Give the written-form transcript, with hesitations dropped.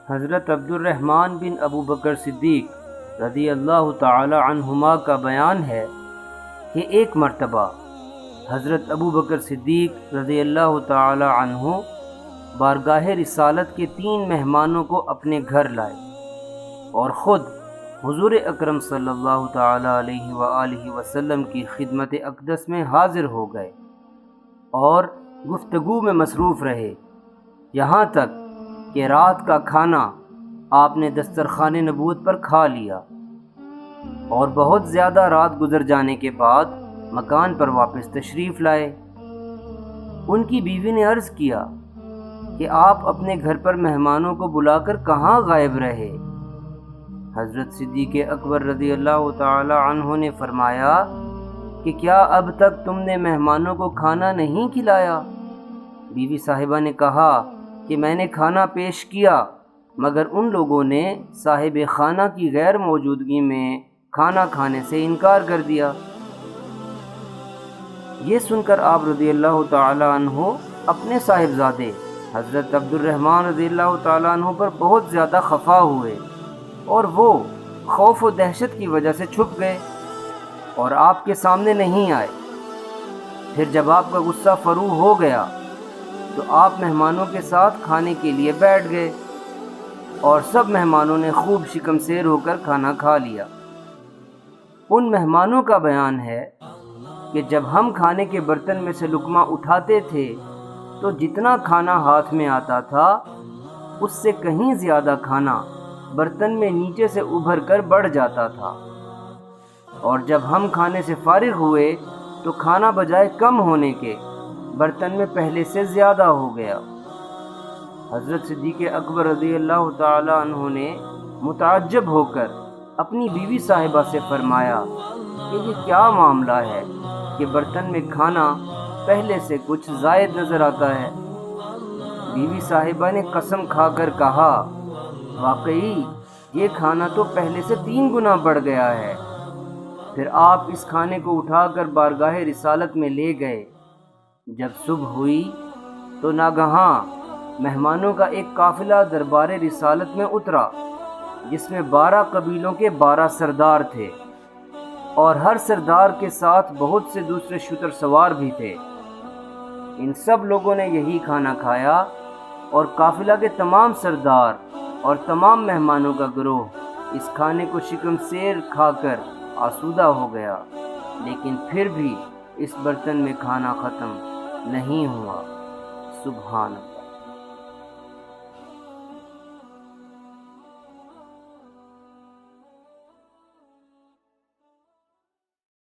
حضرت عبد الرحمن بن ابو بکر صدیق رضی اللہ تعالی عنہما کا بیان ہے کہ ایک مرتبہ حضرت ابو بکر صدیق رضی اللہ تعالی عنہ بارگاہ رسالت کے 3 مہمانوں کو اپنے گھر لائے اور خود حضور اکرم صلی اللہ تعالی علیہ وآلہ وسلم کی خدمت اقدس میں حاضر ہو گئے اور گفتگو میں مصروف رہے، یہاں تک کہ رات کا کھانا آپ نے دسترخوان نبوت پر کھا لیا، اور بہت زیادہ رات گزر جانے کے بعد مکان پر واپس تشریف لائے۔ ان کی بیوی نے عرض کیا کہ آپ اپنے گھر پر مہمانوں کو بلا کر کہاں غائب رہے؟ حضرت صدیق اکبر رضی اللہ تعالی عنہ نے فرمایا کہ کیا اب تک تم نے مہمانوں کو کھانا نہیں کھلایا؟ بیوی صاحبہ نے کہا کہ میں نے کھانا پیش کیا، مگر ان لوگوں نے صاحب خانہ کی غیر موجودگی میں کھانا کھانے سے انکار کر دیا۔ یہ سن کر آپ رضی اللہ تعالی عنہ اپنے صاحبزادے حضرت عبد الرحمن رضی اللہ تعالی عنہ پر بہت زیادہ خفا ہوئے، اور وہ خوف و دہشت کی وجہ سے چھپ گئے اور آپ کے سامنے نہیں آئے۔ پھر جب آپ کا غصہ فروغ ہو گیا تو آپ مہمانوں کے ساتھ کھانے کے لیے بیٹھ گئے، اور سب مہمانوں نے خوب شکمسیر ہو کر کھانا کھا لیا۔ ان مہمانوں کا بیان ہے کہ جب ہم کھانے کے برتن میں سے لقمہ اٹھاتے تھے تو جتنا کھانا ہاتھ میں آتا تھا اس سے کہیں زیادہ کھانا برتن میں نیچے سے ابھر کر بڑھ جاتا تھا، اور جب ہم کھانے سے فارغ ہوئے تو کھانا بجائے کم ہونے کے برتن میں پہلے سے زیادہ ہو گیا۔ حضرت صدیق اکبر رضی اللہ تعالی عنہ نے متعجب ہو کر اپنی بیوی صاحبہ سے فرمایا کہ یہ کیا معاملہ ہے کہ برتن میں کھانا پہلے سے کچھ زائد نظر آتا ہے؟ بیوی صاحبہ نے قسم کھا کر کہا، واقعی یہ کھانا تو پہلے سے 3 گنا بڑھ گیا ہے۔ پھر آپ اس کھانے کو اٹھا کر بارگاہ رسالت میں لے گئے۔ جب صبح ہوئی تو ناگہاں مہمانوں کا ایک قافلہ دربار رسالت میں اترا، جس میں 12 قبیلوں کے 12 سردار تھے، اور ہر سردار کے ساتھ بہت سے دوسرے شتر سوار بھی تھے۔ ان سب لوگوں نے یہی کھانا کھایا، اور قافلہ کے تمام سردار اور تمام مہمانوں کا گروہ اس کھانے کو شکمسیر کھا کر آسودہ ہو گیا، لیکن پھر بھی اس برتن میں کھانا ختم نہیں ہوا۔ سبحان اللہ۔